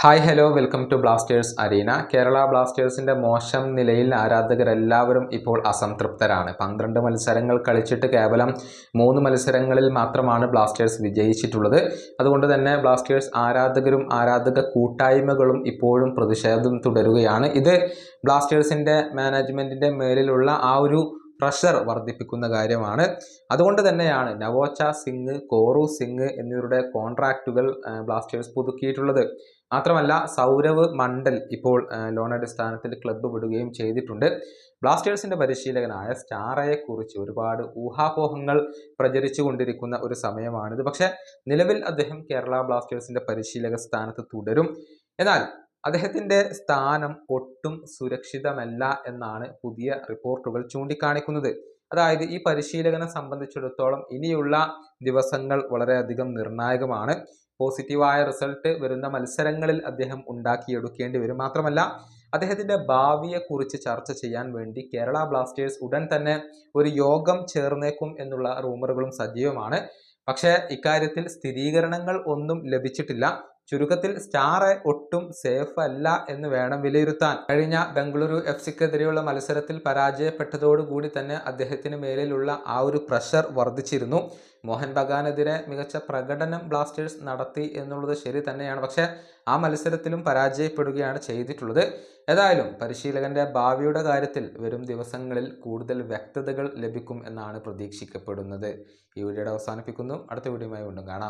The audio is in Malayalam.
Hi hello welcome to Blasters arena. Kerala ബ്ലാസ്റ്റേഴ്സിന്റെ മോശം നിലയിൽ ആരാധകരെല്ലാവരും ഇപ്പോൾ അസംതൃപ്തരാണ്. 12 മത്സരങ്ങൾ കളിച്ചിട്ട് കേവലം 3 മത്സരങ്ങളിൽ മാത്രമാണ് ബ്ലാസ്റ്റേഴ്സ് വിജയിച്ചിട്ടുള്ളത്. അതുകൊണ്ട് തന്നെ ബ്ലാസ്റ്റേഴ്സ് ആരാധകരും ആരാധക കൂട്ടായ്മകളും ഇപ്പോഴും പ്രതിഷേധം തുടരുകയാണ്. ഇത് ബ്ലാസ്റ്റേഴ്സിന്റെ മാനേജ്മെന്റിന്റെ മേലിലുള്ള ആ ഒരു പ്രഷർ വർദ്ധിപ്പിക്കുന്ന കാര്യമാണ്. അതുകൊണ്ട് തന്നെയാണ് നവോച്ച സിംഗ്, കോറു സിംഗ് എന്നിവരുടെ കോൺട്രാക്റ്റുകൾ ബ്ലാസ്റ്റേഴ്സ് പുതുക്കിയിട്ടുള്ളത്. മാത്രമല്ല സൗരവ് മണ്ഡൽ ഇപ്പോൾ ലോൺ അടിസ്ഥാനത്തിൽ ക്ലബ്ബ് വിടുകയും ചെയ്തിട്ടുണ്ട്. ബ്ലാസ്റ്റേഴ്സിന്റെ പരിശീലകനായ സ്റ്റാറയെ കുറിച്ച് ഒരുപാട് ഊഹാപോഹങ്ങൾ പ്രചരിച്ചു കൊണ്ടിരിക്കുന്ന ഒരു സമയമാണിത്. പക്ഷെ നിലവിൽ അദ്ദേഹം കേരള ബ്ലാസ്റ്റേഴ്സിന്റെ പരിശീലക സ്ഥാനത്ത് തുടരും. എന്നാൽ അദ്ദേഹത്തിന്റെ സ്ഥാനം ഒട്ടും സുരക്ഷിതമല്ല എന്നാണ് പുതിയ റിപ്പോർട്ടുകൾ ചൂണ്ടിക്കാണിക്കുന്നത്. അതായത് ഈ പരിശീലകനെ സംബന്ധിച്ചിടത്തോളം ഇനിയുള്ള ദിവസങ്ങൾ വളരെയധികം നിർണായകമാണ്. പോസിറ്റീവായ റിസൾട്ട് വരുന്ന മത്സരങ്ങളിൽ അദ്ദേഹം ഉണ്ടാക്കിയെടുക്കേണ്ടി വരും. മാത്രമല്ല അദ്ദേഹത്തിന്റെ ഭാവിയെക്കുറിച്ച് ചർച്ച ചെയ്യാൻ വേണ്ടി കേരള ബ്ലാസ്റ്റേഴ്സ് ഉടൻ തന്നെ ഒരു യോഗം ചേർന്നേക്കും എന്നുള്ള റൂമറുകളും സജീവമാണ്. പക്ഷേ ഇക്കാര്യത്തിൽ സ്ഥിരീകരണങ്ങൾ ഒന്നും ലഭിച്ചിട്ടില്ല. ചുരുക്കത്തിൽ സ്റ്റാറെ ഒട്ടും സേഫ് അല്ല എന്ന് വേണം വിലയിരുത്താൻ. കഴിഞ്ഞ ബംഗളൂരു എഫ്സിക്കെതിരെയുള്ള മത്സരത്തിൽ പരാജയപ്പെട്ടതോടുകൂടി തന്നെ അദ്ദേഹത്തിന് മേലിലുള്ള ആ ഒരു പ്രഷർ വർദ്ധിച്ചിരുന്നു. മോഹൻ ബഗാനെതിരെ മികച്ച പ്രകടനം ബ്ലാസ്റ്റേഴ്സ് നടത്തി എന്നുള്ളത് ശരി തന്നെയാണ്. പക്ഷേ ആ മത്സരത്തിലും പരാജയപ്പെടുകയാണ് ചെയ്തിട്ടുള്ളത്. ഏതായാലും പരിശീലകന്റെ ഭാവിയുടെ കാര്യത്തിൽ വരും ദിവസങ്ങളിൽ കൂടുതൽ വ്യക്തതകൾ ലഭിക്കും എന്നാണ് പ്രതീക്ഷിക്കപ്പെടുന്നത്. ഈ വീഡിയോ അവസാനിപ്പിക്കുന്നു. അടുത്ത വീഡിയോയുമായി വീണ്ടും കാണാം.